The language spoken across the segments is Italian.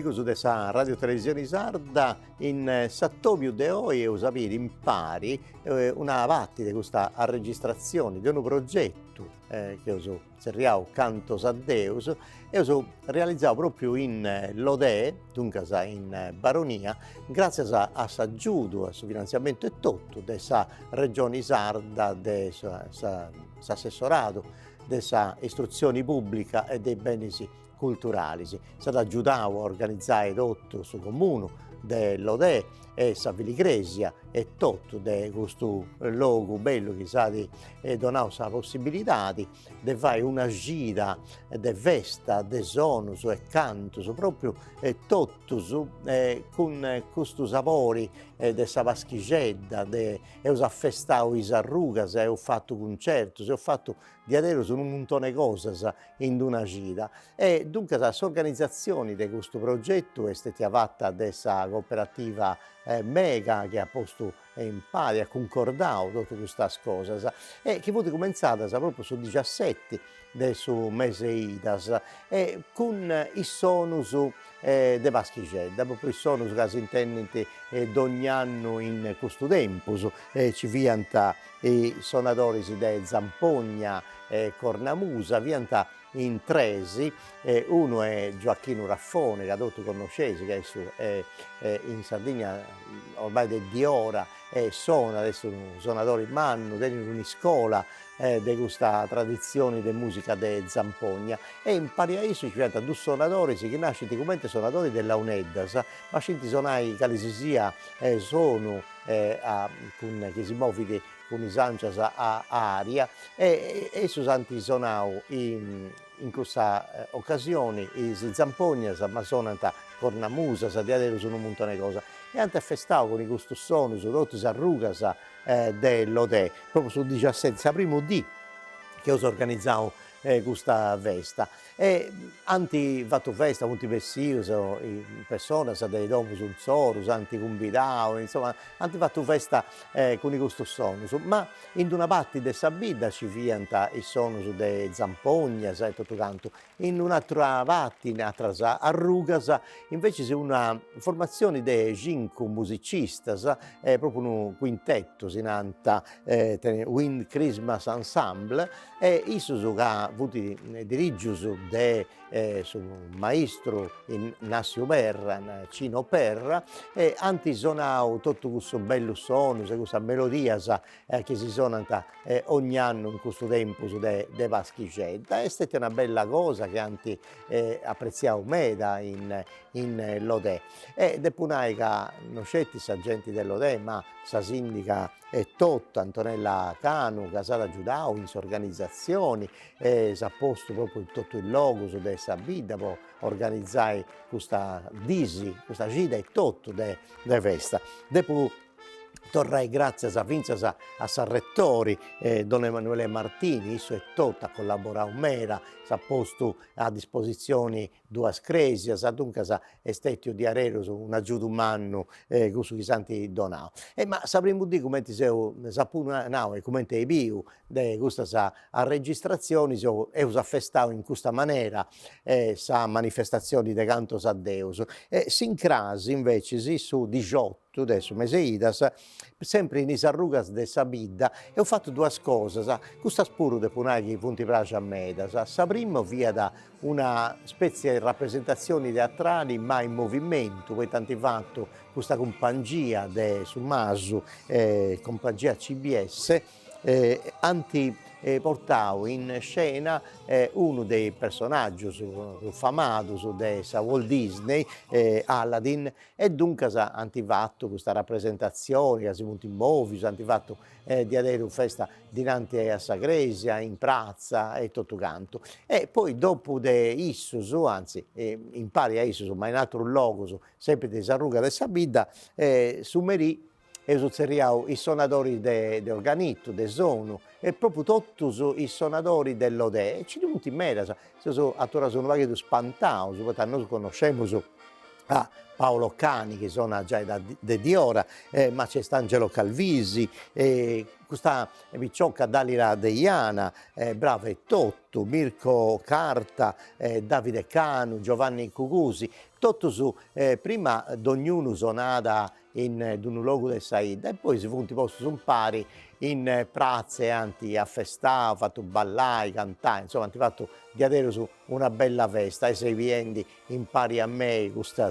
amigos dessa Radio Televisione Sarda, in Sattomiu de oi eu sapere impari una parte di questa registrazione di un progetto che uso seriau Cantos a Deus e uso realizzato proprio in Lodè, dunque in Baronia, grazie a s'aggiudo, a suo finanziamento e tutto dessa regione sarda, de s'assessorato, dessa istruzione pubblica e dei beni culturali. È stato aiutato a organizzare tutto su comune dell'Odè e sa Viligresia e tutto di questo luogo bello che sa di donare la possibilità di fare una gira di festa, di suono e canto, proprio tutto con questo sapore dessa paschicedda, e ho affestato i sarrugas, ho fatto concerti, ho fatto di adero su un montone di cose in una gira. E dunque la organizzazione di questo progetto è stata fatta dessa cooperativa Mega che ha posto in pari, ha concordato tutte queste cose e che fu cominciata proprio su 17 del suo mese Idas con i sonus de Paschicedda, proprio i sonus che si intendono ogni anno in questo tempo, ci vianta i suonatori di Zampogna e Cornamusa, vianta in tresi, uno è Gioacchino Raffone, che tutti conoscete, che è in Sardegna ormai di ora, suona, adesso un suonatore in mano, in una scuola di questa tradizione di musica di Zampogna, e in pari a esso ci sono due suonatori che nascono come suonatori della UNEDDAS, ma ci sono che si sia sono che si muove con i sancias a aria e su santi sonau in questa occasione i Zampogna, ma sono Cornamusa, sa di sono un montone di cose e hanno festato con questo suono su tutti i sarrugas dell'Odè, proprio sul 17, il primo dì che ho organizzato questa festa. E hanno fatto festa con i vestiti, in persona, dei domus un sorus, hanno convidato, insomma, hanno fatto festa con questo sonus. Ma in una parte di Sabida ci vianta il sonus de Zampogna e tutto canto. In un'altra parte, in altre arrugas, invece c'è una formazione di 5 musicisti, proprio un quintetto, si nanta Wind Christmas Ensemble, e iso che ha avuto dirigius de su maestro Ignazio Perra, Cino Perra, e hanno suonato tutto questo bello suono, questa melodia che si suona ogni anno in questo tempo de Paschicedda. È stata una bella cosa che hanno apprezzato meda in Lodè. E dopo che non c'è la gente dell'Odè, ma sa sindica e tutto, Antonella Canu, che ha aiutato in organizzazioni, si ha posto proprio tutto il logo de Sabida per organizzare questa questa gita e tutto de festa. Dopo torrai grazie a Vinzas a San Rettori, Don Emanuele Martini, isso è tutto, ha collaborato mera, si ha posto a disposizione due scresias, dunque è stato di arero un aggiuto umano su i santi donau. Ma sapremo di come ti sei saputo e come ti più di questa registrazione e us affestato in questa maniera sa manifestazioni de Cantos a Deus. S'incrasi invece si su 18 adesso mese Idas, sempre in Isarrugas de Sabidda, e ho fatto due cose, questa spuro de punai che punti piace a me, sa prima via da una specie di rappresentazioni teatrali ma in movimento, poi tanti fatto questa compagnia su Masu, compagnia CBS, portavo in scena uno dei personaggi famati di Walt Disney, Aladdin, e dunque hanno fatto questa rappresentazione, che si monta in movi, hanno fatto di avere una festa dinanzi a Sagresia, in piazza e tutto canto. E poi dopo di Issus, anzi in pari a Issus, ma in altro luogo, sempre di Sarruga de Sabida, su Merì, e usuriamo i suonatori di organitto, de sono, e proprio tutti i suonatori dell'Odè. E ci sono in mera, sono un po' spantati, perché noi conosciamo Paolo Cani, che suona già di ora, ma c'è Angelo Calvisi, questa picciocca Dalila Deiana, brava Tottu, Mirko Carta, Davide Canu, Giovanni Cucusi, tutto su prima d'ognuno sonata in un luogo del Saida e poi si funti posto su un pari in prazze anti a festà, ho fatto ballare, cantare, insomma, hanno fatto di adere su una bella festa e sei viendi in pari a me queste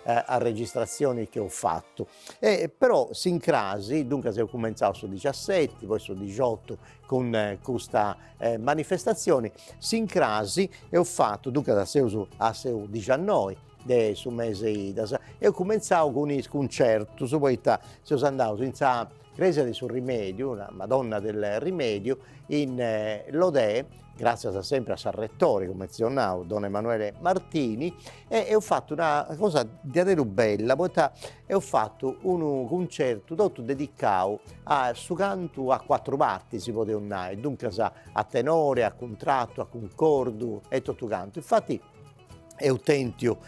a registrazioni che ho fatto. Però sincrasi, dunque se ho cominciato su 17, poi su 18 con questa manifestazione, sincrasi e ho fatto dunque da seu a seu 19 su mese e ho cominciato con il concerto, su poi sono andato in Chiesa sul Rimedio, una Madonna del Rimedio, in Lodè, grazie sempre a San Rettore, come menzionavo, Don Emanuele Martini, e ho fatto una cosa di adero bella, e ho fatto un concerto tutto dedicato a su canto a 4 parti, si poteva dire, dunque a tenore, a contratto, a concordo e tutto canto. Infatti, Eutentio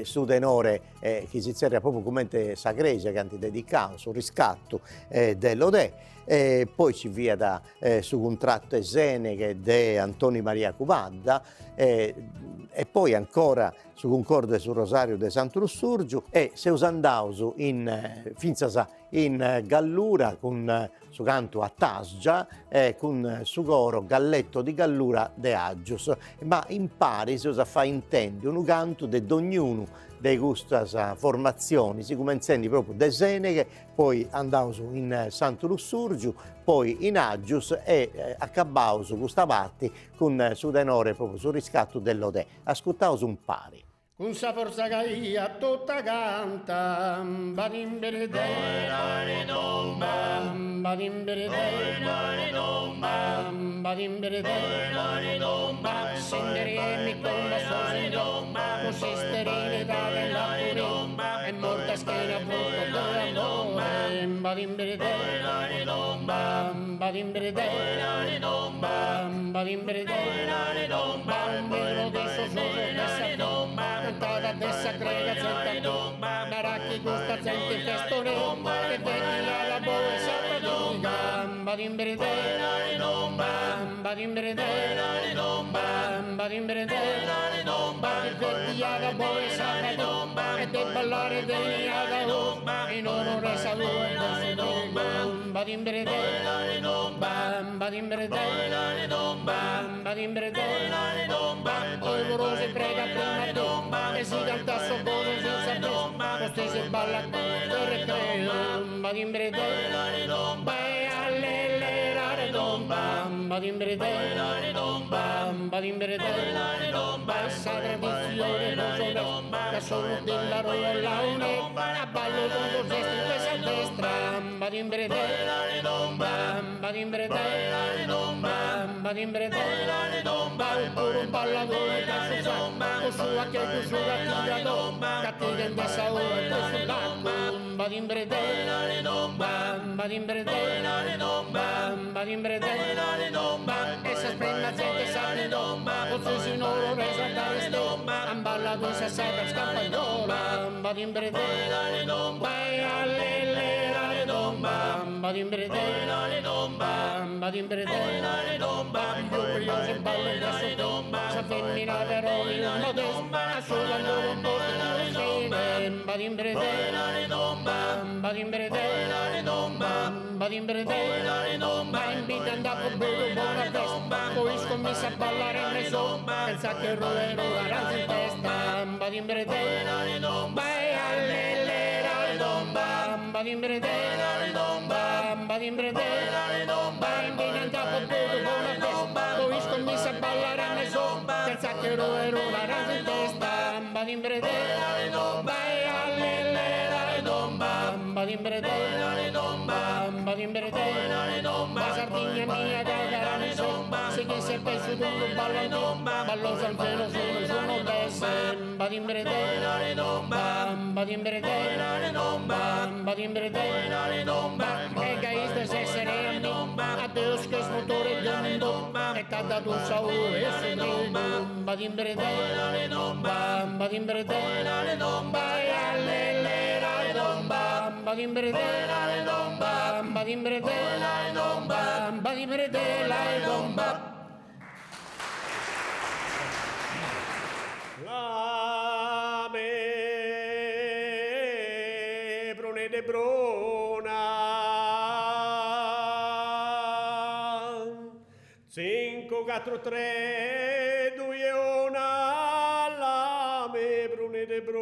su tenore che si serve proprio come Sagresia che hanno dedicato sul riscatto dell'Odè, poi ci via da su contratto Esene che è Antonio Maria Cuvadda e poi ancora su concorde sul Rosario de Santo Lussurgiu e se usandausu in finzasa in Gallura con su canto a Tasgia con su coro Galletto di Gallura de Agius, ma in pari si usa fa intende un canto de ognuno dei queste formazioni, si cominciando proprio da Seneghe, poi andavo in Santo Lussurgiu, poi in Agius e accabavo su questa parte con su tenore proprio sul riscatto dell'Odè. Ascoltavo su un pari. Con sa forza caia tutta canta, badimbere badimbere senderemi con la sua consisterene dalla pure e molta schiena brutto dell'amore, badimbere bambino adesso sono cantata dessa grega zetta naracchi gusta zenti festone che vedi la boe sabadonica badimbere la boe sabadonica e de ballare dei aga in onore salute badimbere olorosi prega prima e si canta sottoso senza bes così si balla per recreo badimbere essa tradizione che sono della rollaune a ballo con gesti pesa a destra badimbere puro ballatore che su sua che tu su cattiva in dessa ora e sull'acqua badimbere essa sprenna gente sa così si non lo resa andare han ballato in sassata scappaiola badimbere curiosi balle da sotto sa femmina però in modesta sulla loro bocca badimbere invita andato bene buona festa poi scommessa a ballare in reso pensa che rolero la ranza in testa badimbere poi scommessa a ballare in reso pensa che rolero la ranza in testa badimbere la Sardegna mia da garanzo se che si è pesciuto un ballo salvero sono besse badimbere egoiste se sereno a Deus che smotore del mondo e cada tu saúde e su badimbere badimbere Bamba di bredela e domba, bamba di bredela e domba, bamba di bredela e domba. La me brune de bruna 5, 4, 3, 2, 1 la me brune de bruna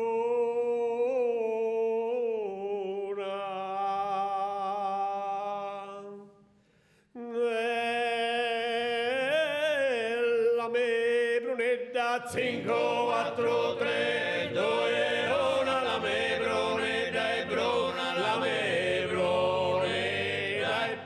la me brunetta 5, 4, 3, 2, 1 la me brunetta è bruna la me brunetta è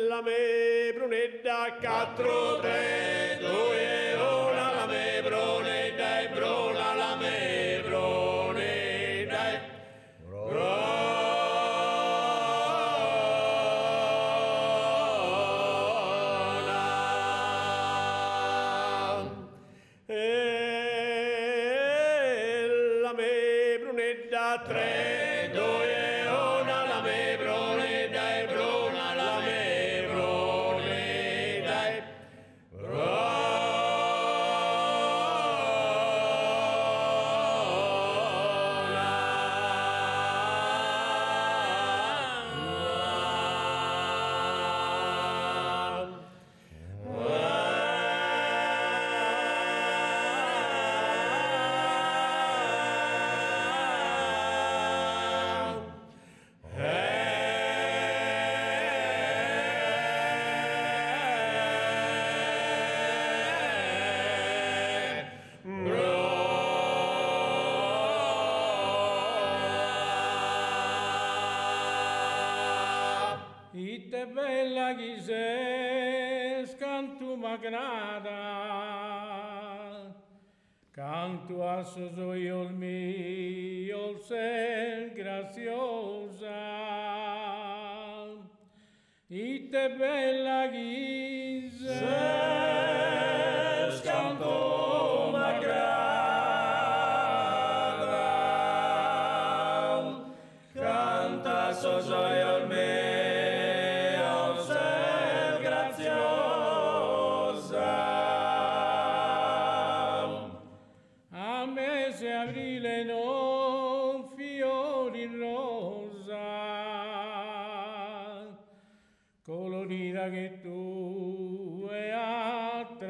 la me brunetta 4, 3, 2, 1 la me brunetta è bruna la me brunetta è la me brunetta 3, 2, 1 la me brunetta è bruna la me brunetta è Ite bella chi sei, canto m'agrada, canto a sosoiol mio, sei graziosa. Ite bella chi sei, canto m'agrada, canta a sosoiol mio, aprile non fiori rosa, colorita che tu è attraente.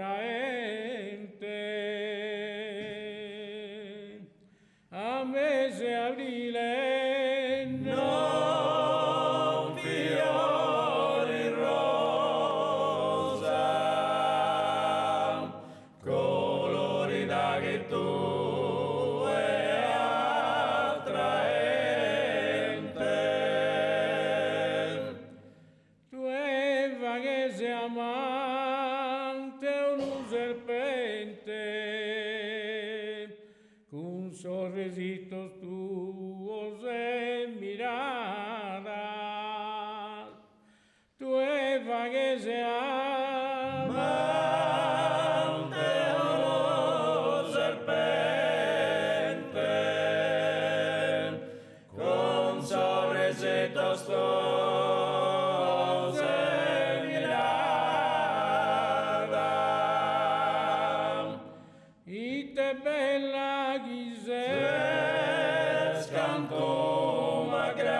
A mese aprile non fiori rosa, colorita che tu amante un serpente con sorrisito tuo se mirada tu Eva che sei amante un serpente con sorrisito tuo bella chi sei, canto m'agrada,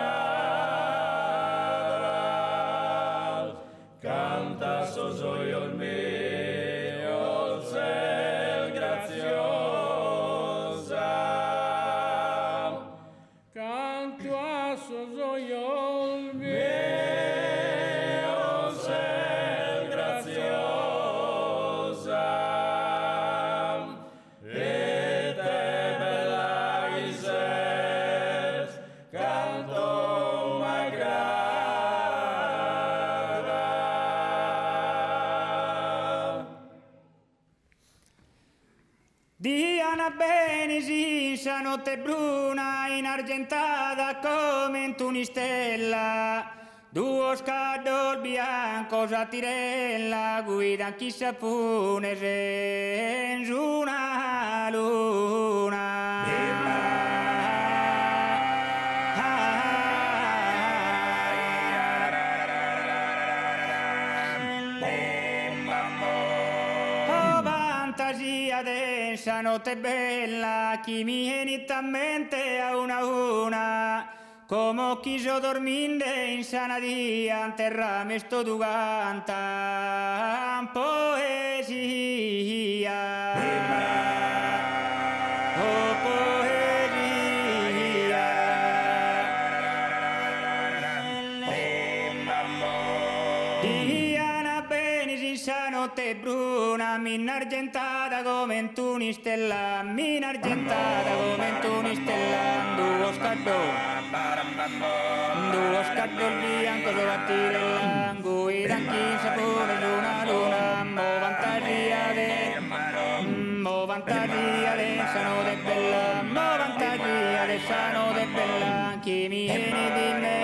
canta sosoiol mio, sei graziosa, canto a sosoiol mio, sei graziosa. Diana Benesi, notte bruna inargentata come in tunistella, Due scadol bianco Satirella guidan chi sapune senza una luna. Oh, fantasia densa, notte bella, chi mi viene in mente a una. Como quiso dorminde in sana dia, en terra me sto tu cantan poesia. Oh, poesia. Diana Benis in sa notte bruna, mina argentata come in tunistella, mina argentata come in tunistella, duo scardone. Due scatol bianco solo a tirella, guidan chi sapore di una luna, mo vantagia de sano de bella, mo vantagia de sano de bella, chi mi viene di me,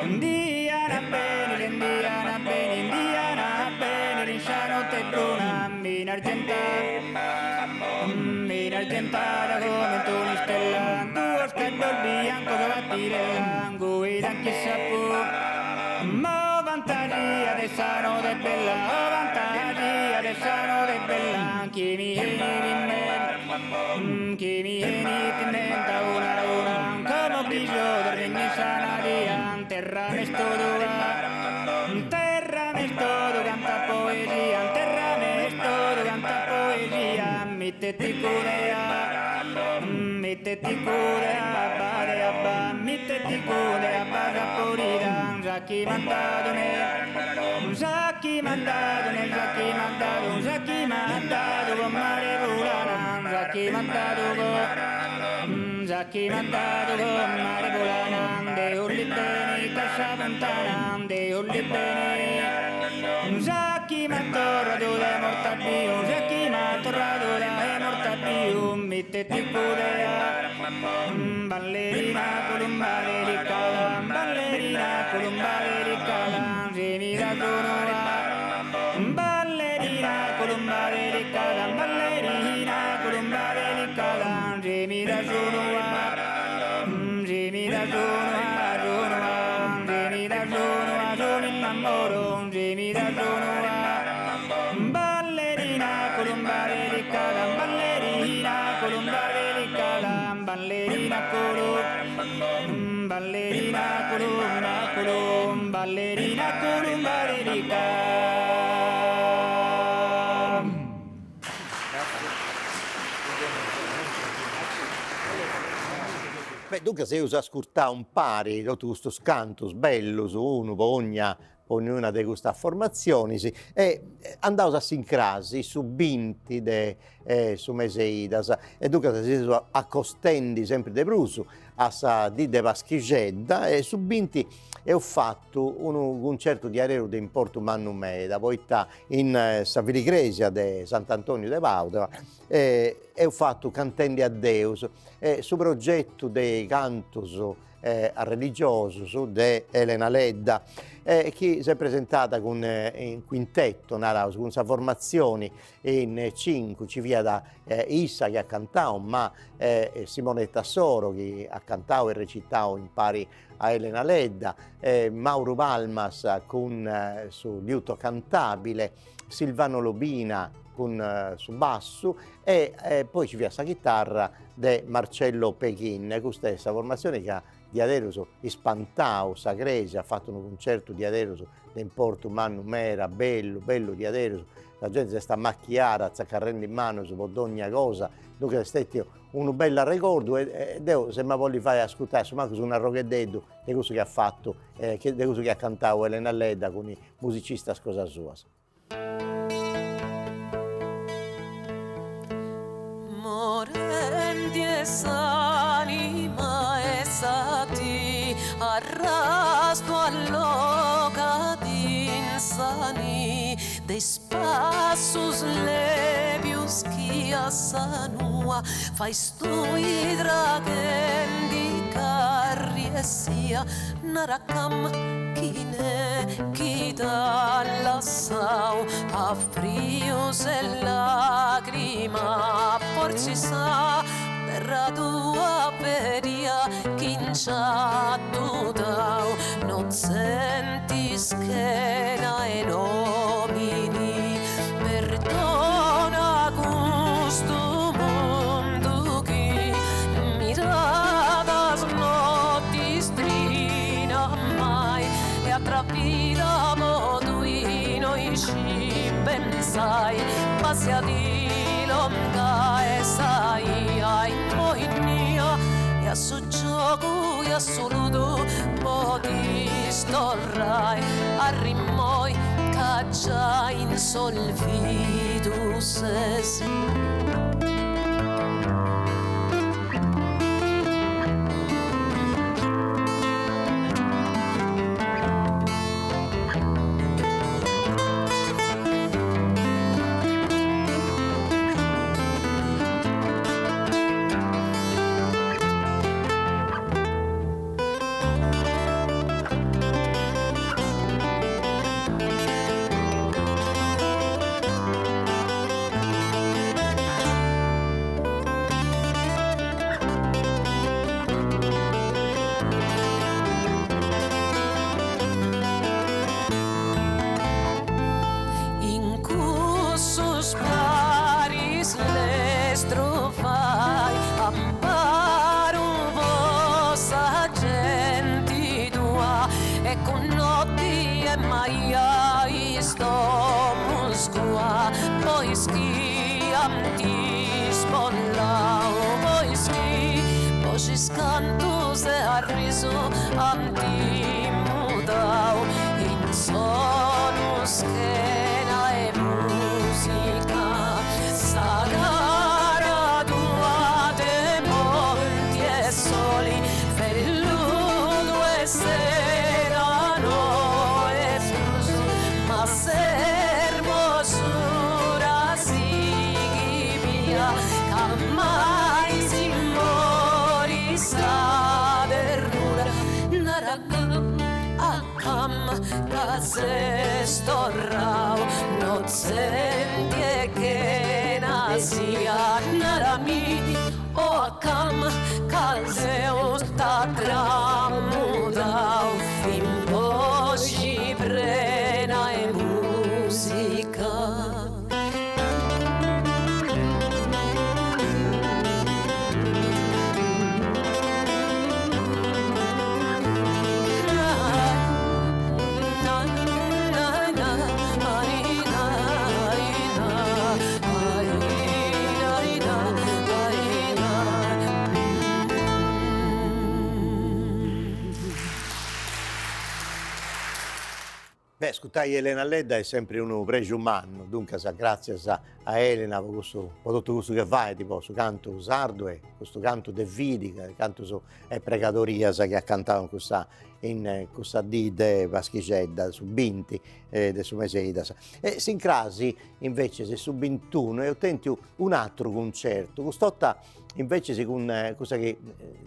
Indiana bene, Indiana bene, Indiana bene, in sano te bruna, mina argentata come tu mi stella, due scandol bianco solo a tirella, guidan chi sapore, mo vantagia de sano de bella, oh vantagia de sano de bella, chi mi viene in mente, chi mi viene in mente una, come brillo del regno in sanaria, terra me sto canta poesia, terra me sto canta poesia, metteti cude a bade abba, metteti cude a bade a porida, Zaki mandato con mare volana, Zaki mandato con mare volana, de urli bene, cassa fontana, de urli bene. Zaki m'attorrato da morta più, Zaki m'attorrato da morta più, metteti cudea, ballerina columbare di cala, ballerina columbare di cala, se mi da ballerina columbare di cala, ballerina columbare di cala, se mi da sono innamoro, se mi da ballerina columbare di cala, ballerina columbare di cala, ballerina columbare di cala. Beh, dunque se usa ascoltare un pari, tutto questo cantus bello su uno, ognuna di queste formazioni, e andavo a sincrasi su binti su Meseidas, e dunque si accostendi sempre de Brusu a sa di de Vaschigedda, e su binti ho fatto un concerto di aereo di importo Mannumeda, poi in Saviligresia di Sant'Antonio de Padova, e ho fatto Cantendi a Deus, su progetto dei cantus religioso di Elena Ledda, che si è presentata con in quintetto, con questa formazione in 5, ci via da Issa che ha cantato, ma Simonetta Soro che ha cantato e recitato in pari a Elena Ledda, Mauro Palmas con su liuto cantabile, Silvano Lobina con su basso, e poi ci via sta chitarra di Marcello Pechin, con questa formazione che ha di adesso ispantao Sagresi, ha fatto un concerto di adesso in Porto Mannumera, bello di adesso, la gente si sta macchiata, sta carrendo in mano su ogni cosa, dunque è stato un bel ricordo, e se mi voglio fare ascoltare su una roghededdo di questo che ha fatto, di questo che ha cantato Elena Ledda con i musicisti a Cosa Sua. Morendi e s'anima e sati arrasto alloca d'insani dei spassus lebius chi assanua fai stui draghendi carri e sia naracam chi dall'assau a frio se lacrima forse sa terra tua peria chi c'ha tutau non senti schena e nomini perdona questo mondo che mirata snotti strina mai e attrappita moduino i ci pensai passia di longa e sai ai moinia e a su gioco e assoluto mo ti storrai a rimoi caccia in solvitu ses. Canto se arriso antimudau in sono schena e musica sagara tua de monti e soli felludo e serano e fluso ma sermosura si via mai si sa ternura naragam akam case storrau non senti che nasia narami o akam calzeu sta tramudau in voci prena e musica. Ascoltai Elena Ledda è sempre un pregio umano, dunque grazie a Elena per tutto questo che fai, tipo su canto sardo e questo canto de vidi, canto su e pregadoria che ha cantato in questa di de Vaschicedda, su Binti de su Meseida. E Sincrasi invece se su 21 e ottendi un altro concerto, quest'otta invece si con cosa che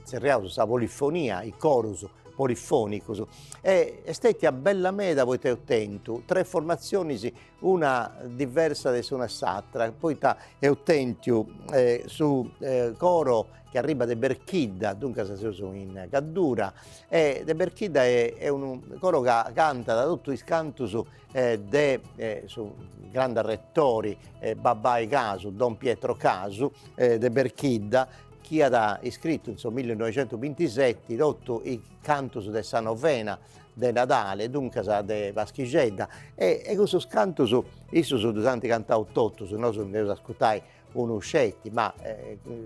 serriamo su polifonia, il chorus polifonico e stetti a bella meda poi te ottentu tre formazioni una diversa da una s'altra poi e ottentu su coro che arriva de Berchidda dunque si usa in Caddura e de Berchidda è un coro che canta da tutto il canto su grande rettori Babbai Casu Don Pietro Casu de Berchidda chi ha iscritto nel 1927 tutto il canto de Sa Novena de Natale, dunque de Vaschicedda e questo canto su tanti cantautori, se no sono ascoltai uno scetti, ma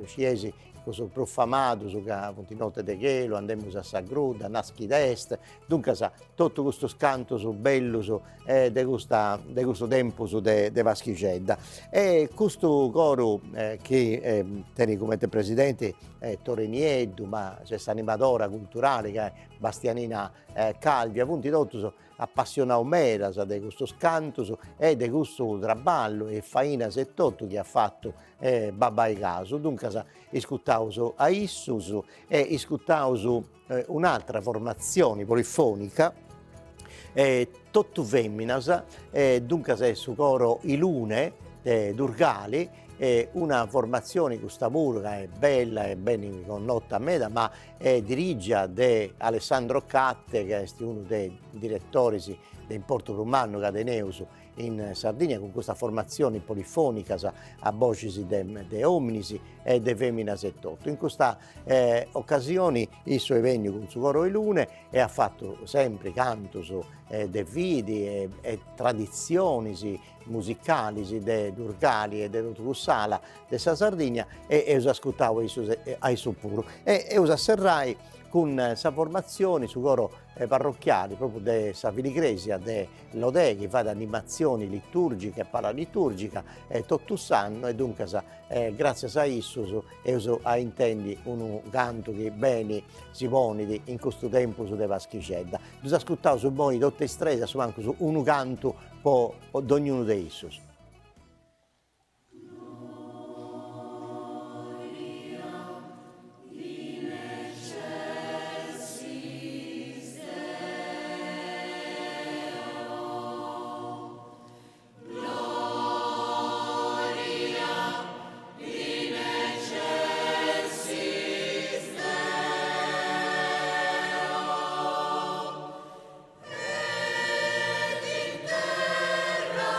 sciesi questo profamato su Notte de Chelo, andiamo a Sagruda, Naschi d'Est, dunque tutto questo canto su bello de questo tempo su de Vaschicedda. E questo coro che tiene come presidente Torenieddu, ma c'è questa animatora culturale che è Bastianina Calvi, appunto tutto appassionato mera di questo canto e di questo traballo e faina settotto che ha fatto Babbai Casu. Dunque ascoltavo a Issus e ascoltavo un'altra formazione polifonica Tottu femminas, dunque se su coro Ilune, Durgali, una formazione che questa pure è bella e ben connotta a me, ma dirige de Alessandro Catte, che è uno dei direttori del Porto Rumanno Cadeneus in Sardegna, con questa formazione polifonica a voci de omnis e de femminas e tutto. In questa occasione il suo vegno con su coro Ilune e ha fatto sempre cantos de vidi e tradizioni musicali de Durgali e de Tussala de sa Sardegna e us ascoltavo ai su puro e us asserrai con sa formazione su coro parrocchiali proprio de sa Filigresia de Lodè che fa da animazioni liturgiche e paraliturgica tutto sanno e dunque grazie a Issus e a intendi un canto che bene si pone in questo tempo su de Vaschicedda. Us ascoltavo su voi tutte strese su anche su un canto po' di ognuno de Issus. Terra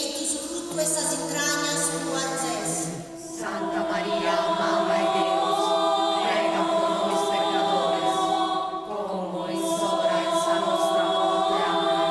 metti su frutto estas entrañas tu alces. Santa María, Mamma de Deus, prega por nobis pecadores, como es hora en sa nostra morte. Amén.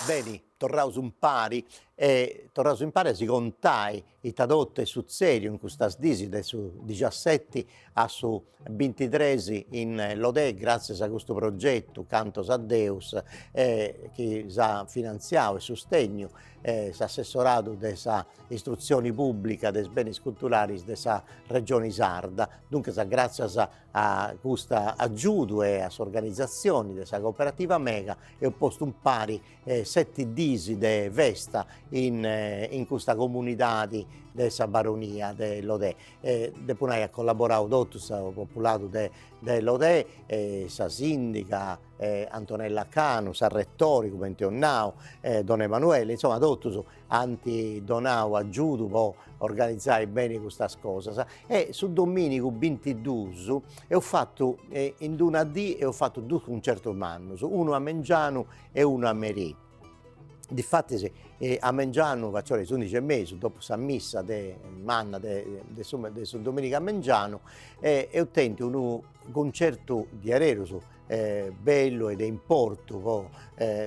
Bene, tornaus un pari si contai i tradotto su serio in questa disi su 17 a su 23 in Lodè grazie a questo progetto Cantos a Deus che ha finanziato e sostegno s'assessorato della istruzione pubblica dei beni culturali della regione Sarda. Dunque grazie a questo aiuto e a organizzazioni della cooperativa Mega e ho posto un pari 7 disi de festa in questa comunità della baronia de Lodè. Dopo ha collaborato tutto il popolato de Lodè, sa sindica Antonella Cano, sa rettori come Onnau, Don Emanuele, insomma tutti hanno donato aiuto per organizzare bene queste cose. E su domenica 22 ho fatto in una D ho fatto due concerti manus, uno a Mengiano e uno a Merì. Difatti a Mengiano faccio le 11:30 dopo la messa de manna de domenica a Mengiano e ottengo un concerto di Areroso bello ed importo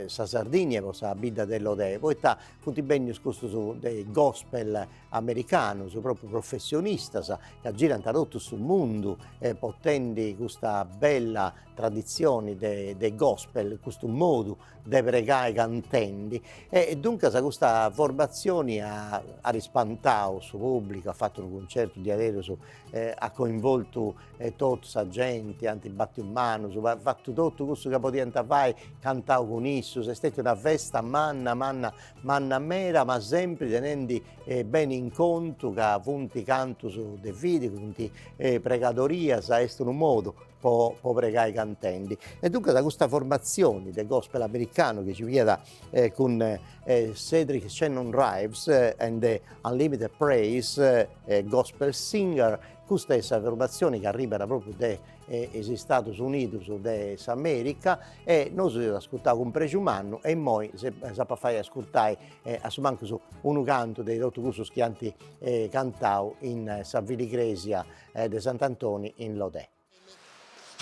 sa Sardegna per sa vita dell'Odè poi sta tutti bene questo dei gospel americano su proprio professionista che girano tutto sul mondo potendo questa bella tradizione dei gospel questo modo di pregare cantendi e dunque questa formazione ha rispantato su pubblico ha fatto un concerto di Areroso ha coinvolto tutta la gente antibatti umano ha fatto tutto questo che poteva fare cantavo con isso è stata una festa manna mera ma sempre tenendo bene in conto che punti canto su dei video punti pregadoria sa essere un modo per pregare i cantendi e dunque da questa formazione del gospel americano che ci viene con Cedric Shannon Rives and the Unlimited Praise Gospel Singer questa è la formazione che arriva proprio dagli Stati Uniti dell'America e noi abbiamo ascoltato con Pregiumanno e poi sappiamo fare ascoltare manco su un canto dei tutti questi schianti cantao in Saviligresia di Sant'Antonio in Lodè.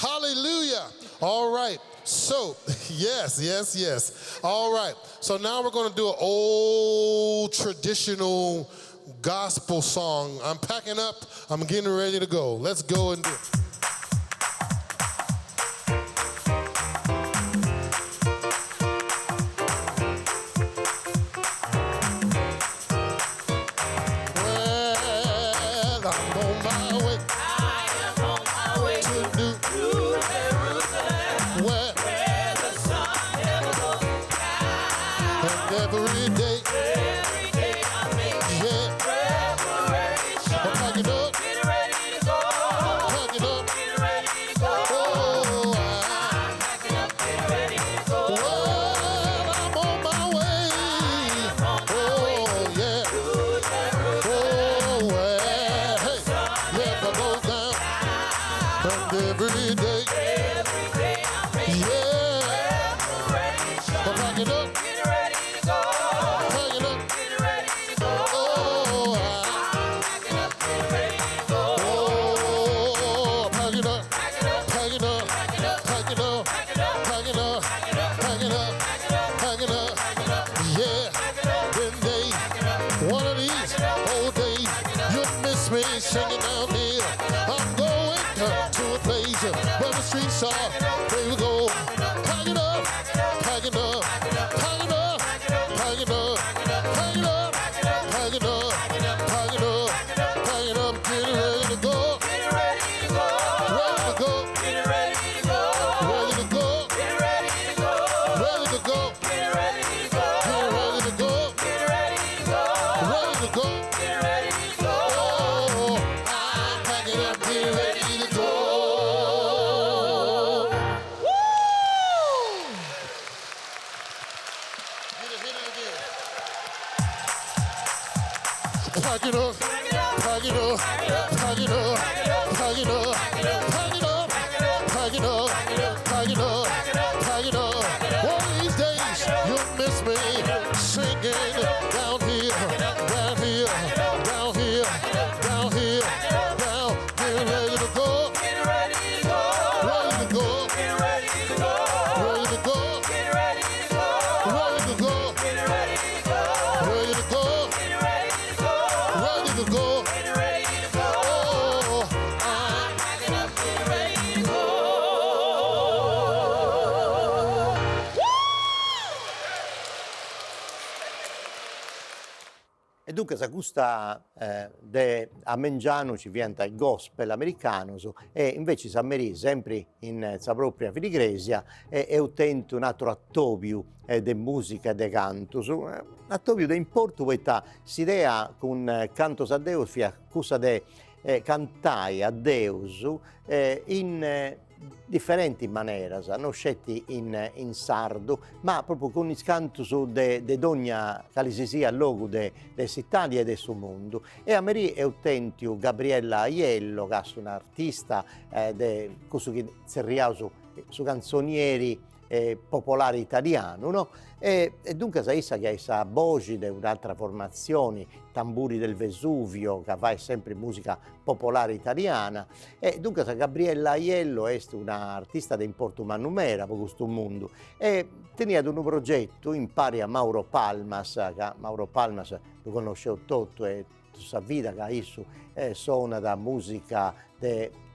Hallelujah. All right. So, yes. All right. So now we're going to do an old traditional gospel song. I'm packing up. I'm getting ready to go. Let's go and do it. Ready to go. dunque sa gusta de a Mengianu ci vienta il gospel americano e invece sa Merì sempre in sa propria filigresia e utente un altro attobiu de musica e de canto. Attobiu de importo poitta s'idea con cantos a Deus fia cussa de cantai a Deus in differenti maneras, non scetti in sardo, ma proprio con i cantus de d'ogna cali si sia logo de s'Italia e de su mondo. E a Merì è utentiu Gabriella Aiello, che è un'artista de questo che zerriau su canzonieri popolare italiano, no? E dunque sa issa che sa voce di un'altra formazione, Tamburi del Vesuvio, che fa sempre musica popolare italiana, e dunque sa Gabriella Aiello è un'artista di importo manumera per questo mondo e tenia un progetto in pari a Mauro Palmas, che Mauro Palmas lo conoscevo tutto e sa vita che isso suona da musica de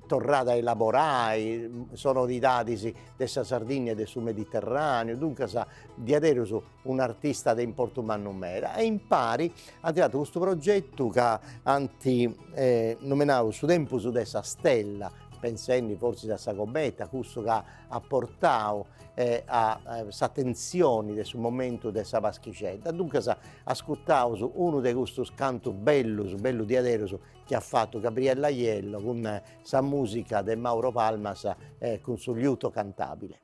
torrada a elaborare, sonorità dessa Sardegna e del suo Mediterraneo, dunque sa di avere un artista di importo manumera e in pari ha tirato questo progetto che nominavo su tempo su dessa stella, pensando forse da sa cometa, questo che ha portato a s'attenzione del momento dessa paschicetta. Dunque sa ascoltavo uno di questi canti bello di adesso che ha fatto Gabriella Aiello con sa musica di Mauro Palmas con suo liuto cantabile.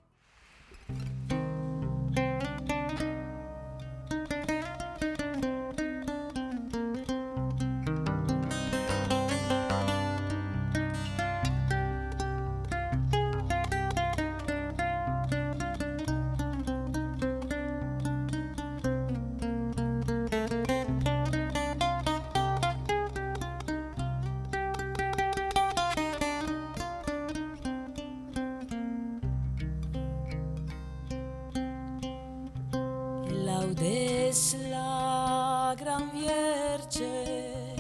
Laudes la Gran Vierge,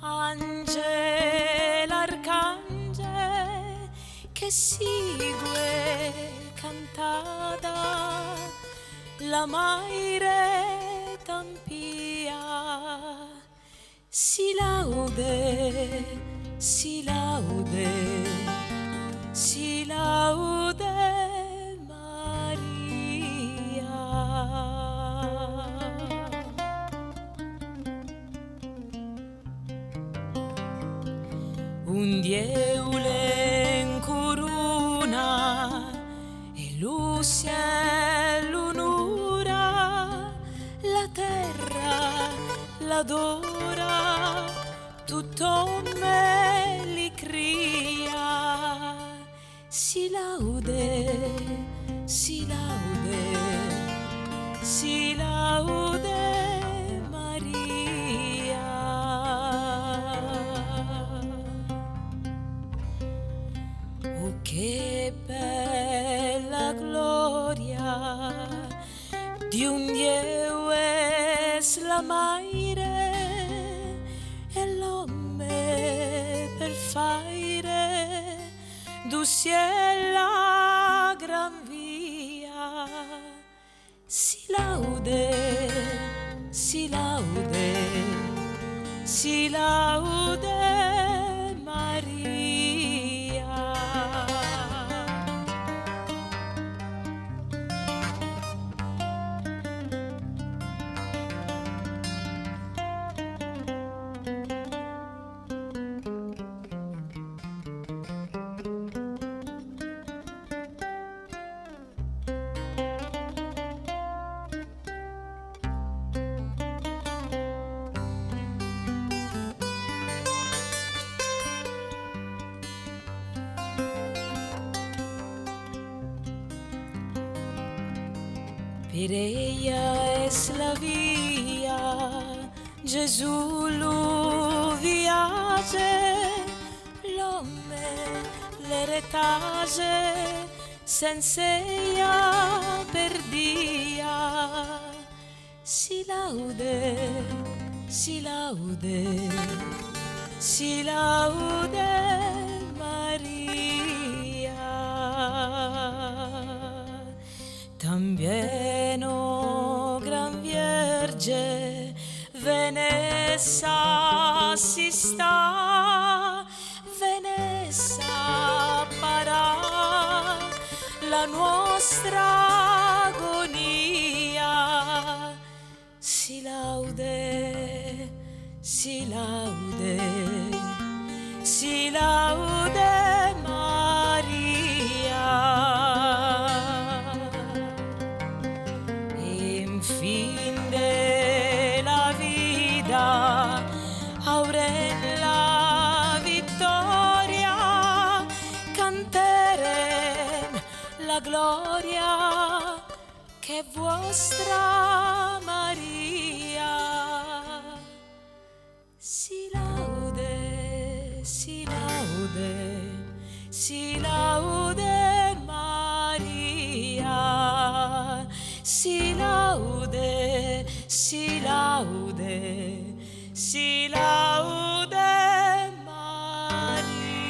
Angel Arcangel, che segue cantata la Maire Tampia. Si laude, si laude, si laude un dieule in corona e luce l'unura, la terra l'adora, tutto me li cria. Si laude, si laude, si laude che bella gloria di un Dio es la maire e l'uomo per fare du ciel la gran via. Si laude, si laude, si laude per ella es la via, Gesù lo viaggia, l'uomo l'eretage, senza ella perdia. Si laude, si laude, si laude Maria. También, oh Gran Vierge, ven essa si sta venessa parà la nostra agonia. Si laude, si laude, si laude Maria. In fin de la vida aurem vittoria, canterem la gloria che è vostra Maria. Si laude, si laude, si laude Maria. Si laude, si laude, si laude Maria.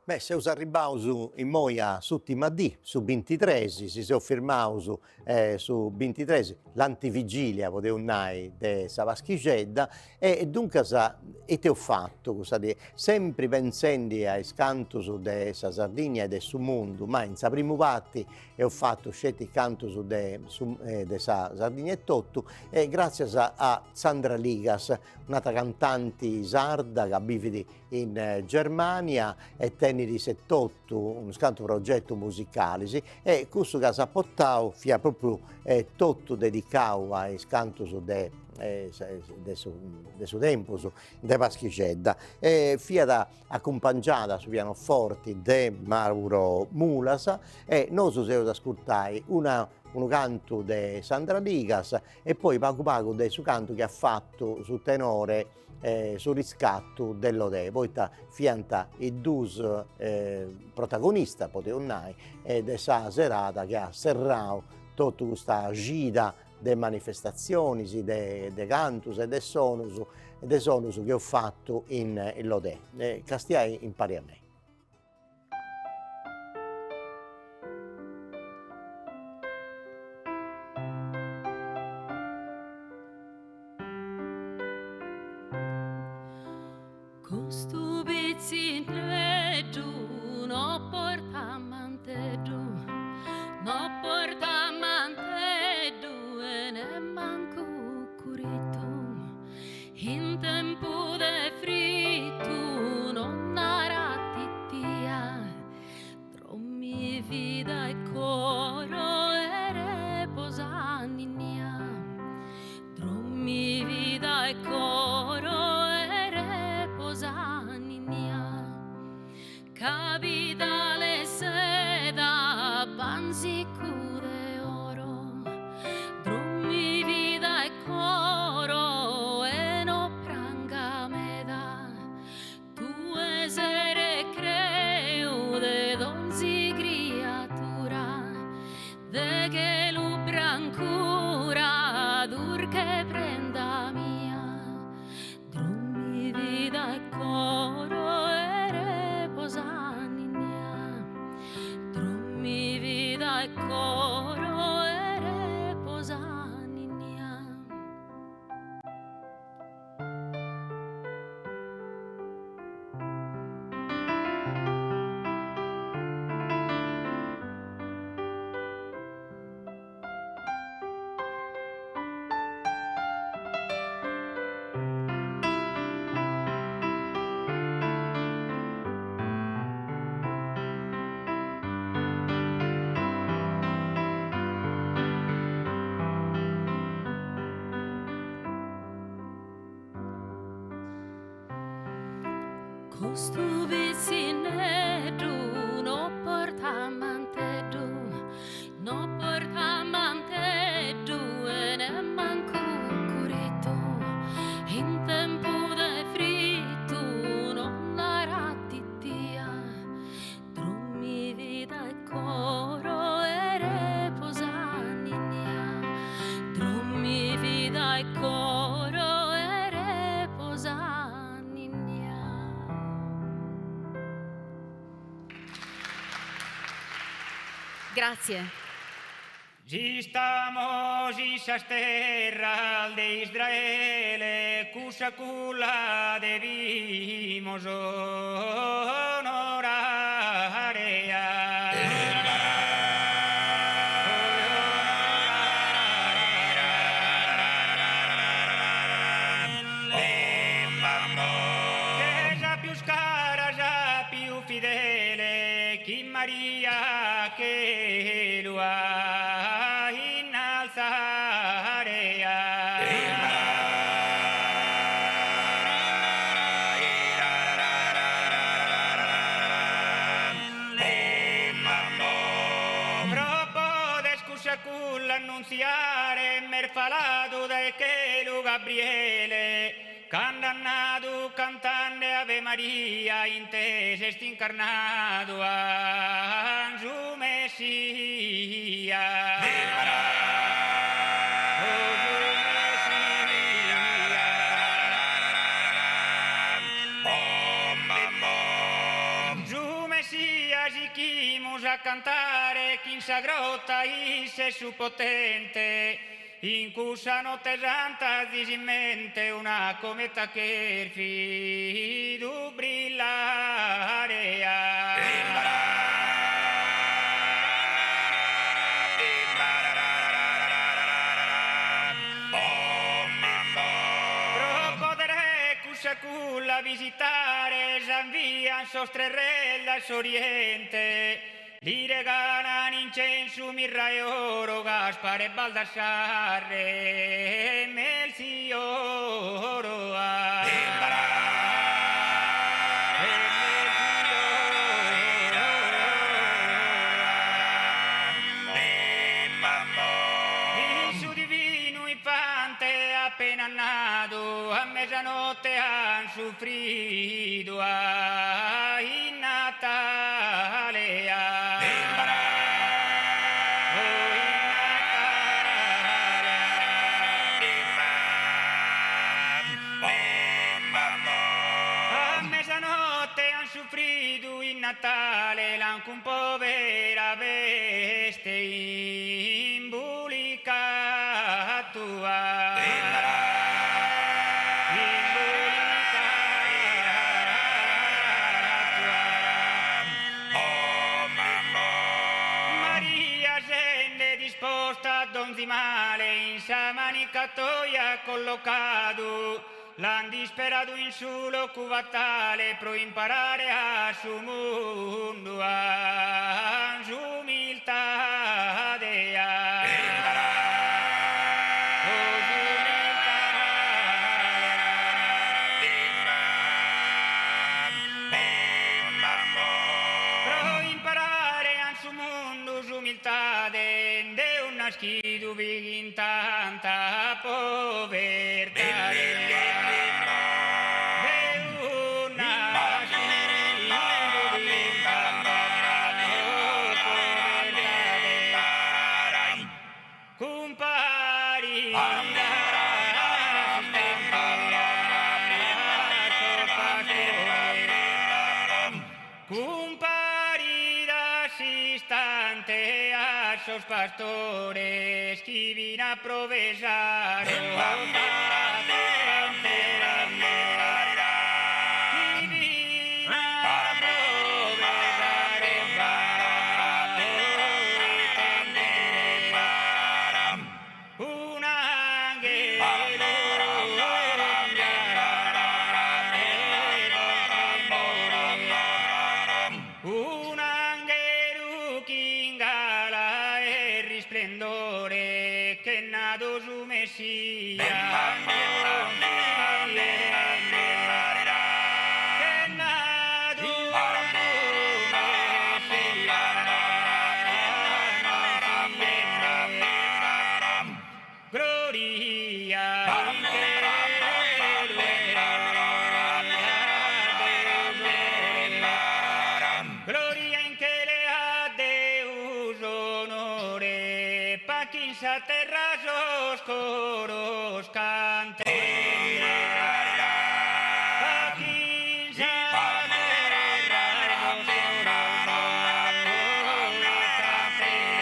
Beh, se us arribausu in moia s'ultima dì, su 23, si seu firmausu su 23, l'antivigilia, poteu nai, de sa Vaschigedda, e dunque e te ho fatto, sempre pensendi ai cantus de sa Sardigna e de su mundu, ma in sa prima parte ho fatto scetti cantus de sa Sardigna e tottu, e grazie a Sandra Ligas, un'altra cantante sarda che vive in Germania e tenere settotto un scanto progetto musicale, e questo che ha portato fia proprio tutto dedicato ai cantos de su tempo de Vaschigedda, fia da accompagnata su pianoforti de Mauro Mulasa, e noi siamo ascoltai un canto di Sandra Ligas e poi poco del suo canto che ha fatto su tenore sul riscatto dell'Ode. Poi fianta i due protagonisti, potevano di sa serata che ha serrato tutta questa gita de manifestazioni, de cantus e de sonus che ho fatto in Lode. Castiai impari a me. Con stu pizzineddu no porta manteddu, no porta manteddu e ne manco curito. In tempo de frittu non narattitia, trommi vida e coro e reposannia, trommi vida e coro capitale seda panzicu de oro, drummi vida e coro e no pranga meda, tu esere creu de donzi criatura, de che lu brancura dur che prenda mia, drummi vida e coro mi vida e coro e reposannia. Costu vicineddu no porta manteddu, no porta manteddu e ne manco curito. In tempo de frittu non narattitia, drummi vida e coro e reposannia, drummi vida e coro e reposannia. grazie. Estamos esas terras de Israel, cuya cula debimos honorar. Che già più scara, già più fedele, chi Maria che lo ha innalzare. Troppo descusa con l'annunziare mer falato da che lo Gabriele condannato cantando Ave Maria in te sei incarnato a Gesù Messia. Gesù Messia si chimos a cantare chi in sa grotta isse su potente in cusa notte santa disimmente una cometa che fidu brillare. Pro potere cusa culla visitare Zanvia sostrerella al oriente li regalan incenso, mirra e oro, Gaspare e Baldassarre, Melchioro. Il suo divino infante appena nato, a mezzanotte han soffrito in Natale. Soffrido in Natale l'anche un povera veste imbolicato. Maria scende disposta a donzimale in sa manicatoia collocato. L'han disperato in sulo cuvatale pro imparare a su mondo a su umiltà dea. Pro imparare a su mondo su umiltà de un nascido in tanta povertà. Sos pastores que vin a provesar un angelo che ingala splendore che nato su Messia che nato su Messia gloria in che le ha Deus onore pa' chi in sa terra sos coros canten pa' chi in sa terra sos coros canten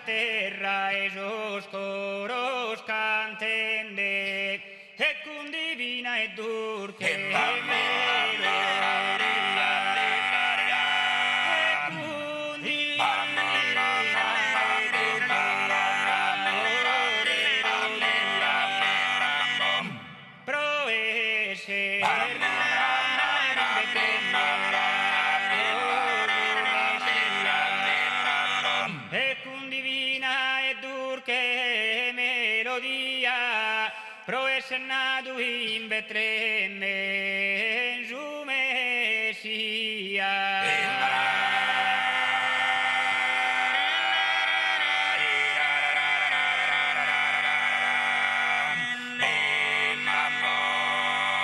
terra esos coros cantende e con divina e dur che Proesnadu in Betlemme, giù Messia.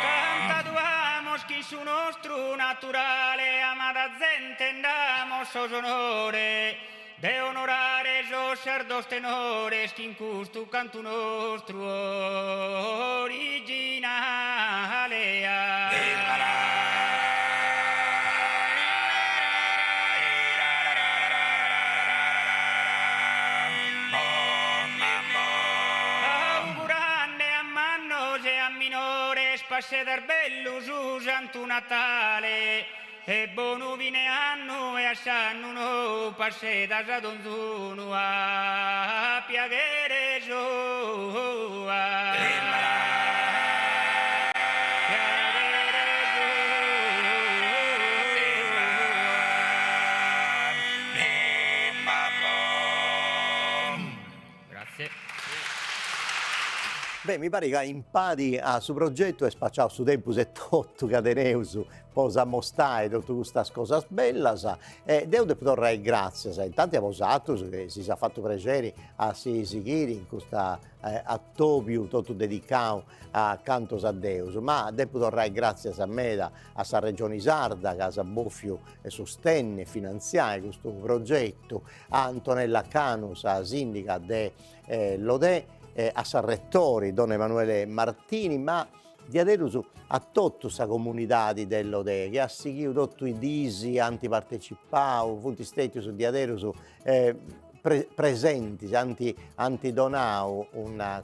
Cantaduamos chi su nostro naturale amada gente andamos os onore de onorare esos cerdos tenores che in custo canto nostro originale. Augurande a mannos e a minores passe dar bellus usantu Natale e buonu vine anno e a sanno no passe da donzuno a piaghere soa. Grazie. Beh, mi pare che impari a su progetto e spacciato su tempus e tutto cadeneus posa mostare tutte queste cose belle e Dio te torrai grazie intanto a vosatus che si sa fatto piacere a si seguire in questa attopiu tutto dedicato a cantos a Deus ma devo torrai grazie a me a sa regione Sarda che sa boffio e sostenne e finanziare questo progetto a Antonella Canus a sindica de Lodè a San Rettori, Don Emanuele Martini, ma di aderus a tutta questa comunità dell'Ode, che ha seguito tutti i disi antipartecipati, punti stetius di aderus presenti, antidonau, una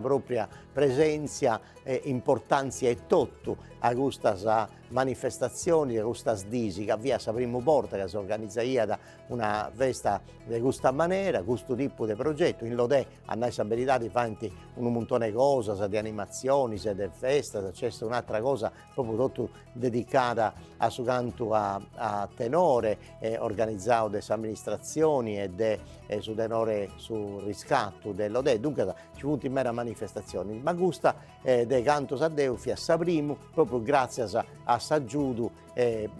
propria presenza e importanza e tutto a queste manifestazioni, a queste disi, che via sa prima porta che si organizza da una festa di questa maniera, questo tipo di progetto. In Lodè a noi abilità di fare un montone di cose, di animazioni, di festa, c'è un'altra cosa proprio tutto dedicata a su canto a tenore, organizzato dalle amministrazioni e su tenore sul riscatto dell'Odè. Dunque ci fu in mera manifestazioni. Ma questa de cantos a Deu a Saprimu, proprio grazie a Saggiudu e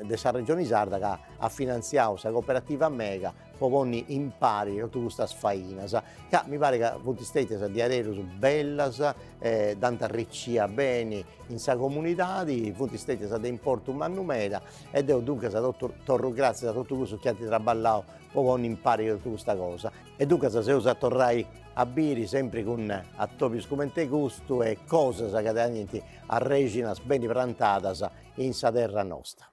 de San Regione Sarda che ha finanziato questa cooperativa Mega proponi impari tutte queste fainas che mi pare che tutti stati di aereo bellas tanta riccia bene in sa comunità di tutti stati di importo un mannumera e devo dunque torno grazie a tutto questo che hanno traballato proponi impari di tutta questa cosa e dunque se usa torrai a Biri sempre con attopi scumente gusto e cose che a Reginas ben piantadas in sa terra nostra.